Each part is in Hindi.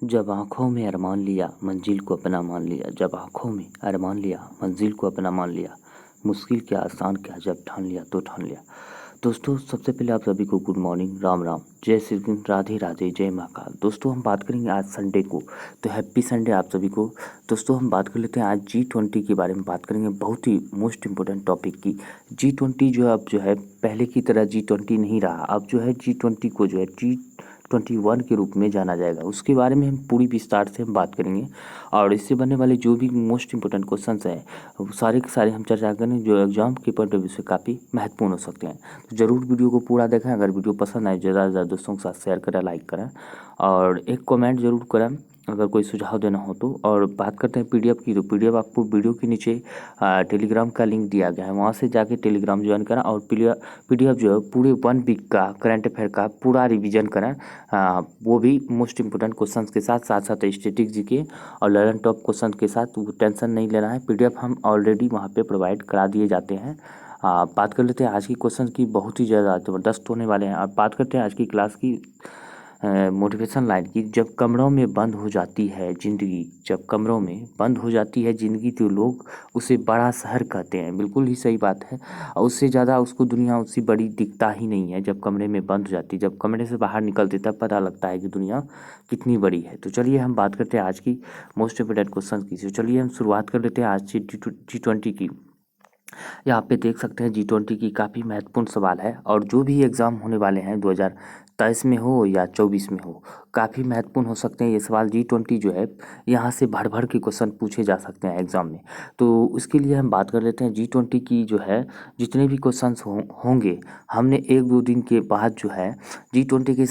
जब आँखों में अरमान लिया मंजिल को अपना मान लिया, जब आँखों में अरमान लिया मंजिल को अपना मान लिया, मुश्किल क्या आसान क्या जब ठान लिया तो ठान लिया। दोस्तों सबसे पहले आप सभी को गुड मॉर्निंग, राम राम, जय श्री कृष्ण, राधे राधे, जय महाकाल। दोस्तों हम बात करेंगे आज संडे को, तो हैप्पी संडे आप सभी को। दोस्तों हम बात कर लेते हैं आज G20 के बारे में बात करेंगे, बहुत ही मोस्ट इंपॉर्टेंट टॉपिक की। G20 जो अब जो है पहले की तरह G20 नहीं रहा, अब जो है G20 को जो है G21 के रूप में जाना जाएगा। उसके बारे में हम पूरी विस्तार से हम बात करेंगे और इससे बनने वाले जो भी मोस्ट इंपॉर्टेंट क्वेश्चंस हैं वो सारे के सारे हम चर्चा करेंगे, जो एग्जाम के पॉइंट ऑफ व्यू से काफ़ी महत्वपूर्ण हो सकते हैं। तो ज़रूर वीडियो को पूरा देखें। अगर वीडियो पसंद आए ज़्यादा से ज़्यादा दोस्तों के साथ शेयर करें, लाइक करें और एक कमेंट ज़रूर करें अगर कोई सुझाव देना हो तो। और बात करते हैं पीडीएफ की, तो पीडीएफ आपको वीडियो के नीचे टेलीग्राम का लिंक दिया गया है, वहाँ से जाके टेलीग्राम ज्वाइन करें और पीडीएफ जो है पूरे 1 वीक का करंट अफेयर का पूरा रिवीजन करें, वो भी मोस्ट इंपोर्टेंट क्वेश्चंस के साथ साथ साथ स्टैटिक जीके और लर्न टॉप क्वेश्चन के साथ। वो टेंशन नहीं लेना है, पीडीएफ हम ऑलरेडी वहाँ पे प्रोवाइड करा दिए जाते हैं। बात कर लेते हैं आज की क्वेश्चन की, बहुत ही ज़्यादा ज़बरदस्त होने वाले हैं। अब बात करते हैं आज की क्लास की मोटिवेशन लाइन की। जब कमरों में बंद हो जाती है ज़िंदगी, जब कमरों में बंद हो जाती है ज़िंदगी तो लोग उसे बड़ा शहर कहते हैं। बिल्कुल ही सही बात है, और उससे ज़्यादा उसको दुनिया उससे बड़ी दिखता ही नहीं है। जब कमरे में बंद हो जाती है, जब कमरे से बाहर निकलते तब पता लगता है कि दुनिया कितनी बड़ी है। तो चलिए हम बात करते हैं आज की मोस्ट इम्पोर्टेंट क्वेश्चन की। तो चलिए हम शुरुआत कर लेते हैं आज से G20 की। यहाँ पे देख सकते हैं G20 की काफ़ी महत्वपूर्ण सवाल है, और जो भी एग्ज़ाम होने वाले हैं 2023 में हो या 24 में हो, काफ़ी महत्वपूर्ण हो सकते हैं ये सवाल। G20 जो है यहाँ से भर भर के क्वेश्चन पूछे जा सकते हैं एग्ज़ाम में। तो उसके लिए हम बात कर लेते हैं G20 की जो है जितने भी क्वेश्चन होंगे, हमने 1-2 दिन के बाद जो है G20 के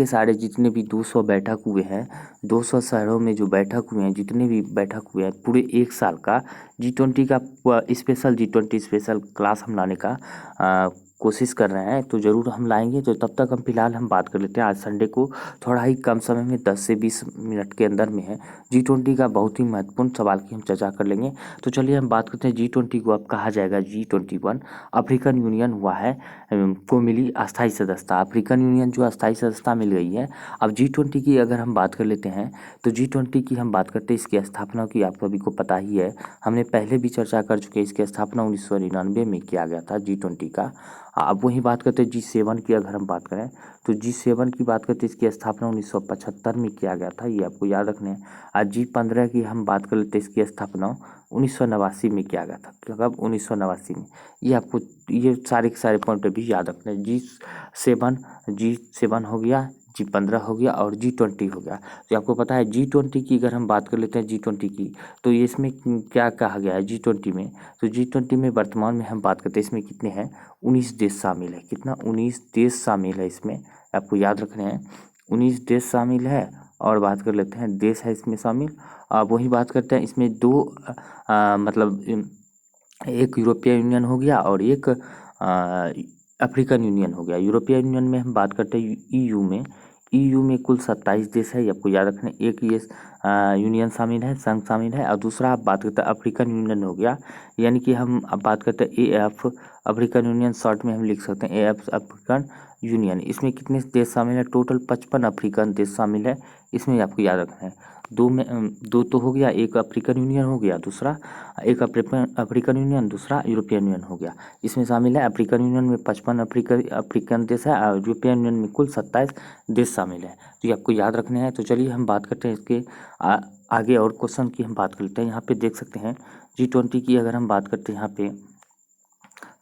सारे जितने भी 200 बैठक हुए हैं, 200 शहरों में जो बैठक हुए हैं, जितने भी बैठक हुए हैं पूरे 1 साल का G20 का स्पेशल G20 स्पेशल क्लास हम लाने का कोशिश कर रहे हैं। तो ज़रूर हम लाएंगे। तो तब तक हम फिलहाल हम बात कर लेते हैं आज संडे को, थोड़ा ही कम समय में 10 से 20 मिनट के अंदर में है G20 का बहुत ही महत्वपूर्ण सवाल की हम चर्चा कर लेंगे। तो चलिए हम बात करते हैं G20 को अब कहा जाएगा G21। अफ्रीकन यूनियन हुआ है को मिली अस्थायी सदस्यता, अफ्रीकन यूनियन जो अस्थायी सदस्यता मिल गई है। अब G20 की अगर हम बात कर लेते हैं तो G20 की हम बात करते हैं इसकी स्थापना की, आप सभी को पता ही है, हमने पहले भी चर्चा कर चुके हैं। इसकी स्थापना 1999 में किया गया था G20 का। अब वही बात करते हैं G7 की, अगर हम बात करें तो G7 की बात करते हैं, इसकी स्थापना 1975 में किया गया था, ये आपको याद रखना है। आज G15 की हम बात कर लेते हैं, इसकी स्थापना 1989 में किया गया था। कब? 1989 में। ये आपको ये सारे के सारे पॉइंट भी याद रखना है। G7 हो गया, G15 हो गया और G20 हो गया। तो आपको पता है G20 की अगर हम बात कर लेते हैं G20 की, तो ये इसमें क्या कहा गया है G20 में। तो G20 में वर्तमान में हम बात करते हैं इसमें कितने हैं, 19 देश शामिल है। कितना? 19 देश शामिल है इसमें, आपको याद रखने हैं 19 देश शामिल है। और बात कर लेते हैं देश है इसमें शामिल। अब वही बात करते हैं इसमें दो मतलब एक यूरोपियन यूनियन हो गया और एक अफ्रीकन यूनियन हो गया। यूरोपियन यूनियन में हम बात करते हैं EU में कुल 27 देश है, ये आपको याद रखना है। एक ये यूनियन शामिल है, संघ शामिल है, और दूसरा आप बात करते हैं अफ्रीकन यूनियन हो गया। यानी कि हम अब बात करते हैं AF अफ्रीकन यूनियन, शॉर्ट में हम लिख सकते हैं AF अफ्रीकन यूनियन। इसमें कितने देश शामिल है? टोटल 55 अफ्रीकन देश शामिल है। इसमें आपको याद रखना है दो तो हो गया, एक अफ्रीकन यूनियन हो गया, दूसरा एक अफ्रीकन यूनियन, दूसरा यूरोपियन यूनियन हो गया। इसमें शामिल है अफ्रीकन यूनियन में 55 अफ्रीकन देश है और यूरोपियन यूनियन में कुल 27 देश शामिल है। तो ये आपको याद रखने हैं। तो चलिए हम बात करते हैं इसके आगे और क्वेश्चन की हम बात कर लेते हैं। यहाँ पे देख सकते हैं G20 की अगर हम बात करते हैं यहाँ पे,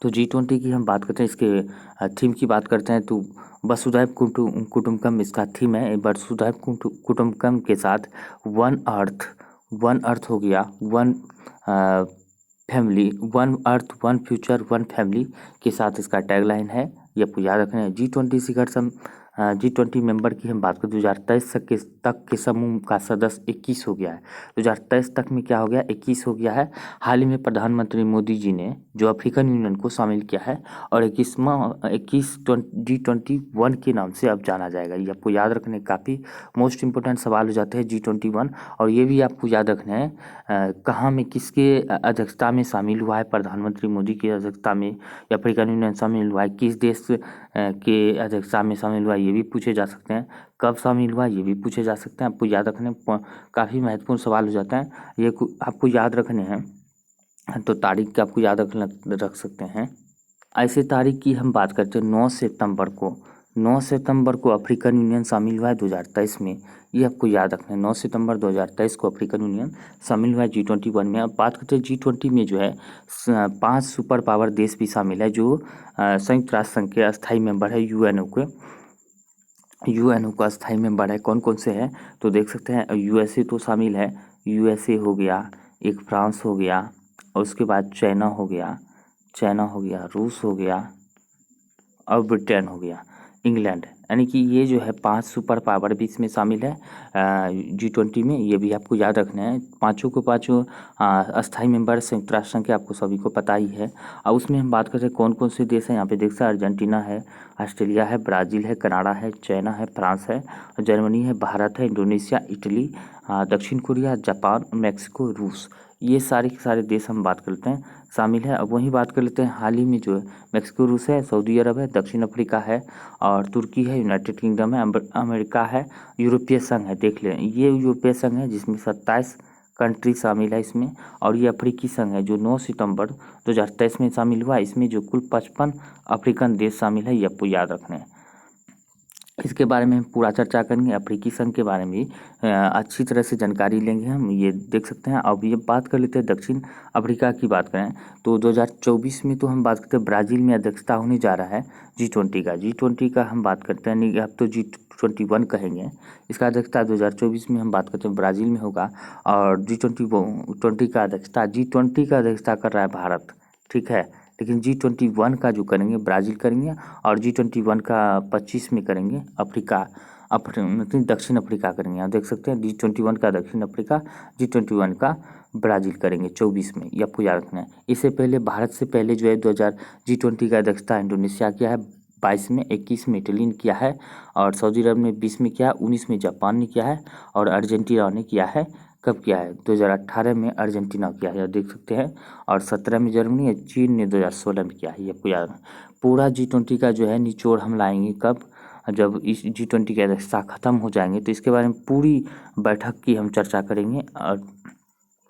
तो G20 की हम बात करते हैं, इसके थीम की बात करते हैं तो वसुधैव कुटुंबकम इसका थीम है। वसुधैव कुटुंबकम के साथ वन अर्थ हो गया, one family, one earth one future one family के साथ इसका टैगलाइन है। ये आपको याद रखना है। G20 मेंबर की हम बात करें 2023 तक के समूह का सदस्य 21 हो गया है। 2023 तक में क्या हो गया? 21 हो गया है। हाल ही में प्रधानमंत्री मोदी जी ने जो अफ्रीकन यूनियन को शामिल किया है, और 21 G21 के नाम से अब जाना जाएगा। ये आपको याद रखने काफ़ी मोस्ट इंपोर्टेंट सवाल हो जाते हैं G21। और ये भी आपको याद रखना है कहाँ में किसके अध्यक्षता में शामिल हुआ है, प्रधानमंत्री मोदी की अध्यक्षता में या अफ्रीकन यूनियन शामिल हुआ है, किस देश के अध्यक्षता में शामिल हुआ है, ये ये भी पूछे जा सकते हैं। कब शामिल हुआ ये भी पूछे जा सकते हैं। आपको याद रखने काफ़ी महत्वपूर्ण सवाल हो जाता है ये, आपको याद रखने हैं तो तारीख के आपको याद रख सकते हैं। ऐसे तारीख की हम बात करते हैं 9 सितंबर को अफ्रीकन यूनियन शामिल हुआ है 2023 में। ये आपको याद रखना है, 9 सितंबर 2023 को अफ्रीकन यूनियन शामिल हुआ है G21 में। अब बात करते हैं G20 में जो है 5 सुपर पावर देश भी शामिल है जो संयुक्त राष्ट्र संघ के अस्थायी मेंबर है, यूएनओ का अस्थायी मेंबर है। कौन कौन से हैं तो देख सकते हैं, यूएसए तो शामिल है, यूएसए हो गया, एक फ्रांस हो गया, और उसके बाद चाइना हो गया, रूस हो गया, और ब्रिटेन हो गया, इंग्लैंड। यानी कि ये जो है 5 सुपर पावर भी इसमें शामिल है G20 में। ये भी आपको याद रखना है। पाँचों को पाँचों अस्थायी मेंबर संयुक्त राष्ट्र संघ के, आपको सभी को पता ही है। और उसमें हम बात करते हैं कौन कौन से देश हैं। यहाँ पे देख सकते हैं अर्जेंटीना है, ऑस्ट्रेलिया है, ब्राज़ील है, कनाडा है, चाइना है, फ्रांस है, जर्मनी है, भारत है, इंडोनेशिया, इटली, दक्षिण कोरिया, जापान, मैक्सिको, रूस। ये सारे के सारे देश हम बात करते हैं शामिल है। अब वहीं बात कर लेते हैं हाल ही में जो है मैक्सिको, रूस है, सऊदी अरब है, दक्षिण अफ्रीका है, और तुर्की है, यूनाइटेड किंगडम है, अमेरिका है, यूरोपीय संघ है। देख लें, ये यूरोपीय संघ है जिसमें 27 कंट्री शामिल है इसमें। और ये अफ्रीकी संघ है जो 9 सितंबर 2023 में शामिल हुआ। इसमें जो कुल 55 अफ्रीकन देश शामिल है, ये आपको याद रखना है। इसके बारे में हम पूरा चर्चा करेंगे। अफ्रीकी संघ के बारे में अच्छी तरह से जानकारी लेंगे हम, ये देख सकते हैं। अब ये बात कर लेते हैं दक्षिण अफ्रीका की बात करें तो 2024 में तो हम बात करते हैं ब्राज़ील में अध्यक्षता होने जा रहा है G20 का हम बात करते हैं, नहीं अब तो G21 कहेंगे। इसका अध्यक्षता 2024 में हम बात करते हैं ब्राज़ील में होगा। और G20 का अध्यक्षता कर रहा है भारत, ठीक है। लेकिन G21 का जो करेंगे ब्राज़ील करेंगे, और G21 का 25 में करेंगे मतलब दक्षिण अफ्रीका करेंगे। आप देख सकते हैं G21 का दक्षिण अफ्रीका, G21 का ब्राज़ील करेंगे 24 में, ये आपको याद रखना है। इससे पहले भारत से पहले जो है G20 का अध्यक्षता इंडोनेशिया किया है 22 में, 21 में इटली ने किया है, और सऊदी अरब ने 20 में किया है, 19 में जापान ने किया है, और अर्जेंटीना ने किया है। कब किया है 2018 में अर्जेंटीना किया है, देख सकते हैं। और 17 में जर्मनी है, चीन ने 2016 में किया है, ये आपको याद रखना है। पूरा G20 का जो है निचोड़ हम लाएंगे कब, जब इस G20 के अध्यक्षता खत्म हो जाएंगे तो इसके बारे में पूरी बैठक की हम चर्चा करेंगे। और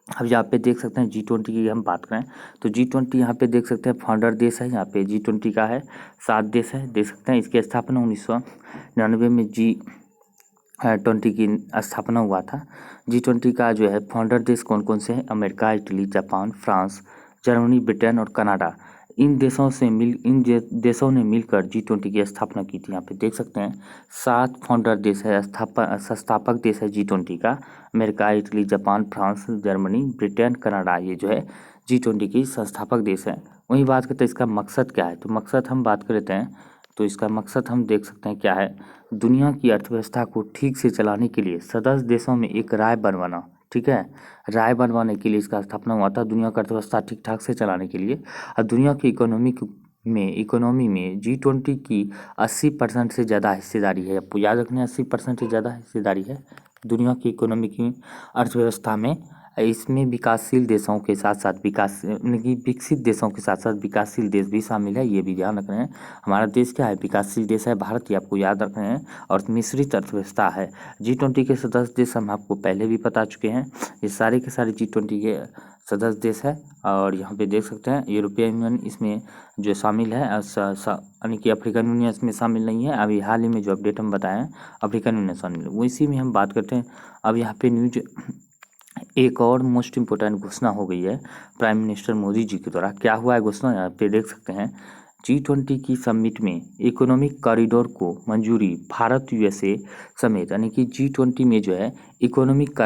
अब यहाँ पे देख सकते हैं G20 की हम बात करें तो G20 यहाँ पे देख सकते हैं फाउंडर देश है, यहाँ पे G20 का है 7 देश है, देख सकते हैं। इसकी स्थापना 1999 में G20 की स्थापना हुआ था। G20 का जो है फाउंडर देश कौन कौन से हैं, America, Italy, Japan, France, Germany, Britain और कनाडा। इन देशों ने मिलकर G20 की स्थापना की थी। यहाँ पे देख सकते हैं 7 फाउंडर देश है, संस्थापक देश है G20 का, America, Italy, Japan, France, Germany, Britain, Canada. ये जो है G20 की संस्थापक देश है। वहीं बात करते हैं इसका मकसद क्या है, तो मकसद हम बात कर लेते हैं। तो इसका मकसद हम देख सकते हैं क्या है, दुनिया की अर्थव्यवस्था को ठीक से चलाने के लिए सदस्य देशों में एक राय बनवाना, ठीक है। राय बनवाने के लिए इसका स्थापना हुआ था, दुनिया का अर्थव्यवस्था ठीक ठाक से चलाने के लिए। और दुनिया की इकोनॉमी में G20 की 80% से ज़्यादा हिस्सेदारी है। आपको याद रखना है 80% से ज़्यादा हिस्सेदारी है दुनिया की इकोनॉमी की अर्थव्यवस्था में। इसमें विकासशील देशों के साथ साथ विकसित देशों के साथ साथ विकासशील देश भी शामिल है, ये भी ध्यान रख रहे हैं। हमारा देश क्या है, विकासशील देश है भारत, ये आपको याद रख रहे हैं। और मिश्रित अर्थव्यवस्था है। G20 के सदस्य देश हम आपको पहले भी बता चुके हैं, ये सारे के सारे G20 के सदस्य देश है। और यहाँ पे देख सकते हैं यूरोपियन यूनियन इसमें जो शामिल है, यानी कि अफ्रीकन यूनियन इसमें शामिल नहीं है। अभी हाल ही में जो अपडेट हम बताएं अफ्रीकन यूनियन शामिल है, वो इसी में हम बात करते हैं। अब यहाँ पे न्यूज एक और मोस्ट इम्पोर्टेंट घोषणा हो गई है प्राइम मिनिस्टर मोदी जी के द्वारा। क्या हुआ है घोषणा, यहाँ पे देख सकते हैं G20 की समिट में इकोनॉमिक कॉरिडोर को मंजूरी, भारत यूएसए समेत। यानी कि G20 में जो है इकोनॉमिक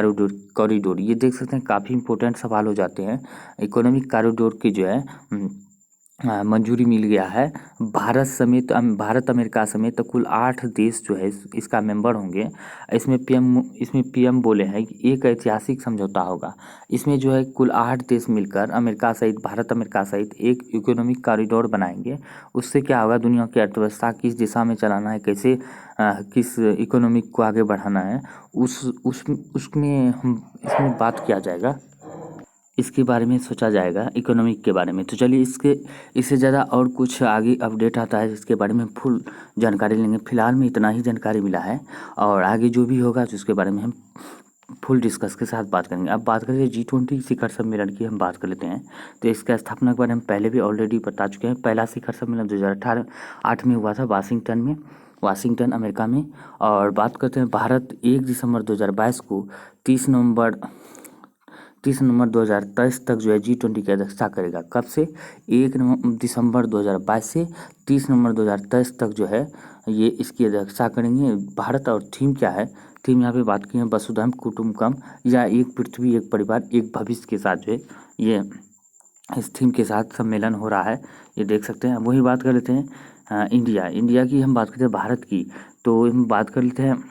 कॉरिडोर ये देख सकते हैं, काफ़ी इंपॉर्टेंट सवाल हो जाते हैं। इकोनॉमिक कॉरिडोर की जो है मंजूरी मिल गया है। भारत अमेरिका समेत कुल 8 देश जो है इसका मेंबर होंगे। इसमें पीएम बोले हैं कि एक ऐतिहासिक समझौता होगा। इसमें जो है कुल 8 देश मिलकर भारत अमेरिका सहित एक इकोनॉमिक कॉरिडोर बनाएंगे। उससे क्या होगा, दुनिया की अर्थव्यवस्था किस दिशा में चलाना है, कैसे किस इकोनॉमिक को आगे बढ़ाना है, उसमें इसमें बात किया जाएगा। इसके बारे में सोचा जाएगा, इकोनॉमिक के बारे में। तो चलिए इससे ज़्यादा और कुछ आगे अपडेट आता है जिसके बारे में फुल जानकारी लेंगे। फिलहाल में इतना ही जानकारी मिला है और आगे जो भी होगा तो उसके बारे में हम फुल डिस्कस के साथ बात करेंगे। अब बात करें G20 शिखर सम्मेलन की, हम बात कर लेते हैं। तो इसका स्थापना के बारे में पहले भी ऑलरेडी बता चुके हैं। पहला शिखर सम्मेलन 2008 में हुआ था वाशिंगटन अमेरिका में। और बात करते हैं भारत 1 दिसंबर 2022 को 30 नवंबर 2023 तक जो है G20 की अध्यक्षता करेगा। कब से? 1 दिसंबर 2022 से 30 नवंबर 2023 तक जो है ये इसकी अध्यक्षता करेंगे भारत। और थीम क्या है? थीम यहाँ पे बात की है वसुधैव कुटुंबकम, या एक पृथ्वी एक परिवार एक भविष्य के साथ जो है ये इस थीम के साथ सम्मेलन हो रहा है, ये देख सकते हैं। वही बात कर लेते हैं इंडिया की। हम बात करते हैं भारत की, तो हम बात कर लेते हैं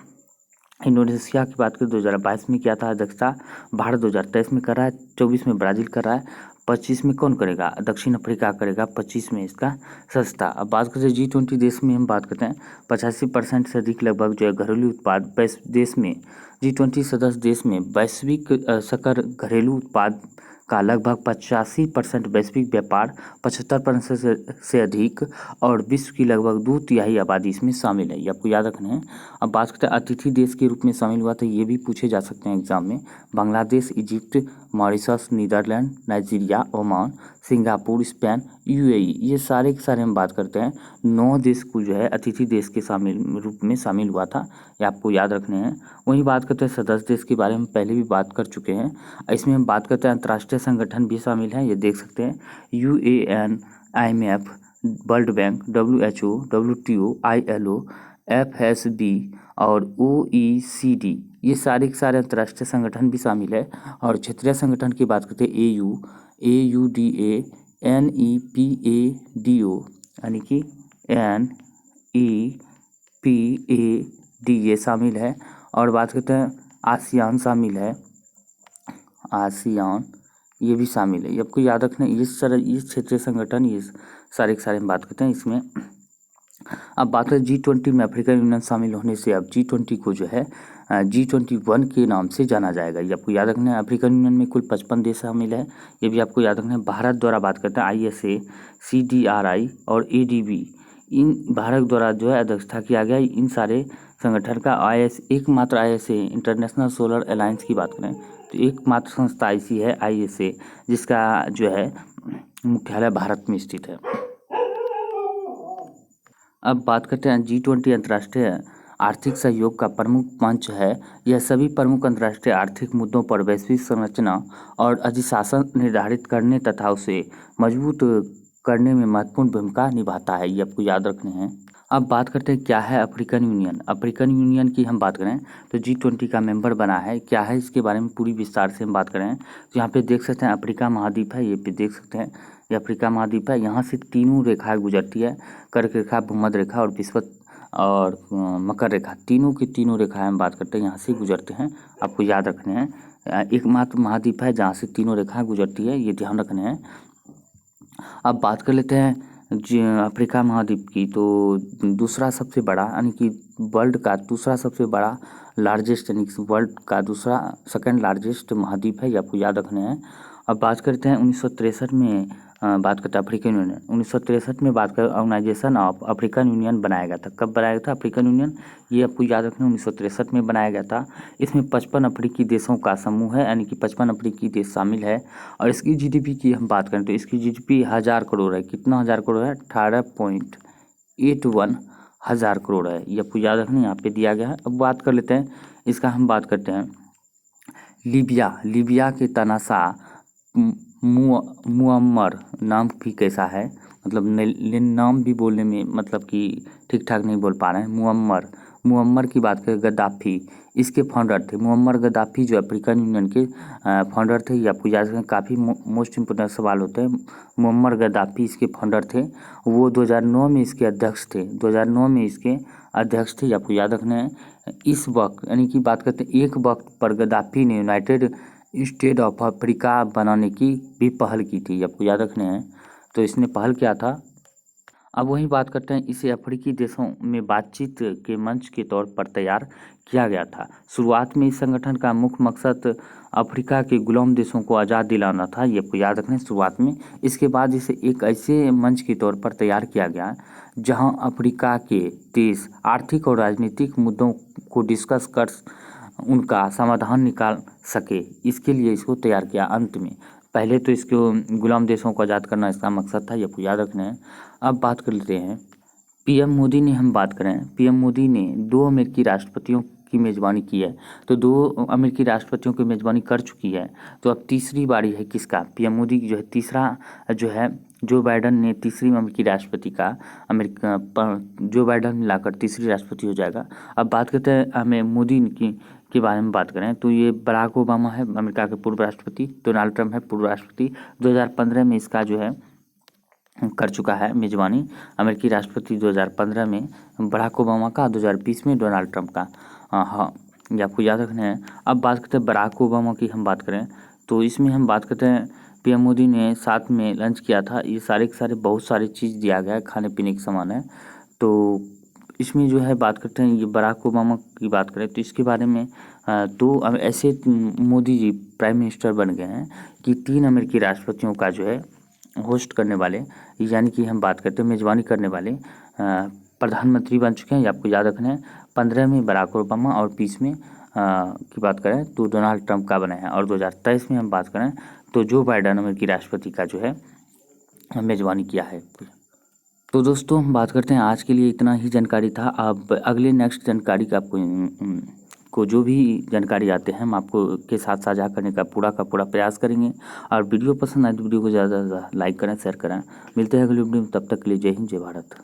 इंडोनेशिया की। बात करें 2022 में किया था अध्यक्षता, भारत 2023 में कर रहा है, 24 में ब्राज़ील कर रहा है, 25 में कौन करेगा? दक्षिण अफ्रीका करेगा, 25 में इसका सस्ता। अब बात करते हैं G20 देश में, हम बात करते हैं 85% से अधिक लगभग जो है घरेलू उत्पाद देश में G20 सदस्य देश में वैश्विक सकल घरेलू उत्पाद का लगभग 85% वैश्विक व्यापार, 75% से अधिक और विश्व की लगभग 2/3 आबादी इसमें शामिल है, ये आपको याद रखना है। अब बात करते हैं अतिथि देश के रूप में शामिल हुआ, तो ये भी पूछे जा सकते हैं एग्जाम में। Bangladesh, Egypt, Mauritius, Netherlands, Nigeria, Oman, Singapore, Spain, UAE, ये सारे के सारे हम बात करते हैं 9 देश को जो है अतिथि देश के रूप में शामिल हुआ था, ये आपको याद रखने हैं। वहीं बात करते हैं सदस्य देश के बारे में, पहले भी बात कर चुके हैं। इसमें हम बात करते हैं अंतर्राष्ट्रीय संगठन भी शामिल हैं, ये देख सकते हैं UN, IMF, world bank, WHO, WTO, ILO, FSB और OECD, ये सारे के सारे अंतर्राष्ट्रीय संगठन भी शामिल है। और क्षेत्रीय संगठन की बात करते हैं AUDA, NEPADO, यानी कि NEPAD ये शामिल है। और बात करते हैं आसियान शामिल है, आसियान ये भी शामिल है, ये आपको याद रखना है। ये क्षेत्रीय संगठन ये सारे के सारे हम बात करते हैं इसमें। अब बात करें G20 में अफ्रीकन यूनियन शामिल होने से अब G20 को जो है G21 के नाम से जाना जाएगा, ये आपको याद रखना है। अफ्रीकन यूनियन में कुल 55 देश शामिल है, ये भी आपको याद रखना है। भारत द्वारा बात करते हैं ISA, CDRI और ADB, इन भारत द्वारा जो है अध्यक्षता किया गया इन सारे संगठन का। एकमात्र ISA इंटरनेशनल सोलर अलायंस की बात करें तो एकमात्र संस्था ऐसी है ISA जिसका जो है मुख्यालय भारत में स्थित है। अब बात करते हैं G20 अंतर्राष्ट्रीय आर्थिक सहयोग का प्रमुख मंच है। यह सभी प्रमुख अंतर्राष्ट्रीय आर्थिक मुद्दों पर वैश्विक संरचना और अधिशासन निर्धारित करने तथा उसे मजबूत करने में महत्वपूर्ण भूमिका निभाता है, ये आपको याद रखने हैं। अब बात करते हैं क्या है अफ्रीकन यूनियन। अफ्रीकन यूनियन की हम बात करें तो G20 का मेंबर बना है, क्या है इसके बारे में पूरी विस्तार से हम बात करें तो यहाँ पे देख सकते हैं अफ्रीका महाद्वीप है, ये पे देख सकते हैं ये अफ्रीका महाद्वीप है। यहाँ से तीनों रेखाएं गुजरती है, कर्क रेखा, भूमध्य रेखा और विषुवत और मकर रेखा, तीनों की तीनों रेखाएं हम बात करते हैं यहाँ से गुजरते हैं, आपको याद रखने हैं। एकमात्र महाद्वीप है जहाँ से तीनों रेखाएं गुजरती है, ये ध्यान रखने हैं। अब बात कर लेते हैं अफ्रीका महाद्वीप की, तो दूसरा सबसे बड़ा यानी कि वर्ल्ड का दूसरा सबसे बड़ा लार्जेस्ट यानी कि वर्ल्ड का दूसरा सेकंड लार्जेस्ट महाद्वीप है, ये आपको याद रखने हैं। अब बात करते हैं 1963 में बात करते हैं अफ्रीकन यूनियन। 1963 में बात करें ऑर्गेनाइजेशन ऑफ अफ्रीकन यूनियन बनाया गया था। कब बनाया गया था अफ्रीकन यूनियन? ये आपको याद रखना, 1963 में बनाया गया था। इसमें 55 अफ्रीकी देशों का समूह है, यानी कि 55 अफ्रीकी देश शामिल है। और इसकी GDP की हम बात करें तो इसकी GDP 1000 करोड़ है। कितना 1000 करोड़ है? 18.81 हज़ार करोड़ है, ये आपको याद रखना, यहाँ पे दिया गया है। अब बात कर लेते हैं इसका, हम बात करते हैं लीबिया के तनासा मुअम्मर नाम भी कैसा है, मतलब नाम भी बोलने में मतलब कि ठीक ठाक नहीं बोल पा रहे हैं। मुअम्मर की बात करें, गद्दाफी इसके फाउंडर थे। मुअम्मर गद्दाफी जो अफ्रीकन यूनियन के फाउंडर थे, ये आपको याद रखें, काफ़ी मोस्ट इम्पोर्टेंट सवाल होते हैं। मुअम्मर गद्दाफी इसके फाउंडर थे, वो 2009 में इसके अध्यक्ष थे। 2009 में इसके अध्यक्ष थे, ये आपको याद रखना है। इस वक्त यानी कि बात करते हैं एक वक्त पर गद्दाफी ने यूनाइटेड स्टेट ऑफ अफ्रीका बनाने की भी पहल की थी, आपको याद रखने हैं। तो इसने पहल किया था। अब वहीं बात करते हैं, इसे अफ्रीकी देशों में बातचीत के मंच के तौर पर तैयार किया गया था। शुरुआत में इस संगठन का मुख्य मकसद अफ्रीका के गुलाम देशों को आज़ाद दिलाना था, ये आपको याद रखना है शुरुआत में। इसके बाद इसे एक ऐसे मंच के तौर पर तैयार किया गया जहां अफ्रीका के देश आर्थिक और राजनीतिक मुद्दों को डिस्कस कर उनका समाधान निकाल सके, इसके लिए इसको तैयार किया। अंत में पहले तो इसको गुलाम देशों को आज़ाद करना इसका मकसद था, ये आपको याद रखना है। अब बात कर लेते हैं पीएम मोदी ने, हम बात करें पीएम मोदी ने 2 अमेरिकी राष्ट्रपतियों की मेज़बानी की है, तो 2 अमेरिकी राष्ट्रपतियों की मेज़बानी कर चुकी है। तो अब तीसरी बारी है किसका, पीएम मोदी की जो है तीसरा जो है जो बाइडन ने तीसरी अमेरिकी राष्ट्रपति का, अमेरिका जो बाइडन मिलाकर तीसरी राष्ट्रपति हो जाएगा। अब बात करते हैं हमें मोदी की के बारे में बात करें तो ये बराक ओबामा है अमेरिका के पूर्व राष्ट्रपति, डोनाल्ड ट्रंप है पूर्व राष्ट्रपति। 2015 में इसका जो है कर चुका है मेज़बानी, अमेरिकी राष्ट्रपति 2015 में बराक ओबामा का, 2020 में डोनाल्ड ट्रंप का। हाँ, ये आपको याद रखना है। अब बात करते हैं बराक ओबामा की, हम बात करें तो इसमें हम बात करते हैं पीएम मोदी ने साथ में लंच किया था। ये सारे के सारे बहुत सारी चीज़ दिया गया है, खाने पीने के सामान है। तो इसमें जो है बात करते हैं ये बराक ओबामा की बात करें तो इसके बारे में तो अब ऐसे मोदी जी प्राइम मिनिस्टर बन गए हैं कि 3 अमेरिकी राष्ट्रपतियों का जो है होस्ट करने वाले, यानी कि हम बात करते हैं मेज़बानी करने वाले प्रधानमंत्री बन चुके हैं, ये आपको याद रखना है। 15 में बराक ओबामा और 20 में की बात करें तो डोनाल्ड ट्रंप का बना है, और 2023 में हम बात करें तो जो बाइडन अमेरिकी राष्ट्रपति का जो है मेज़बानी किया है। तो दोस्तों हम बात करते हैं आज के लिए इतना ही जानकारी था। अब अगले नेक्स्ट जानकारी का आपको जो भी जानकारी आते हैं हम आपको के साथ साझा करने का पूरा प्रयास करेंगे। और वीडियो पसंद आए तो वीडियो को ज़्यादा से ज़्यादा लाइक करें, शेयर करें। मिलते हैं अगले वीडियो में, तब तक के लिए जय हिंद, जय भारत।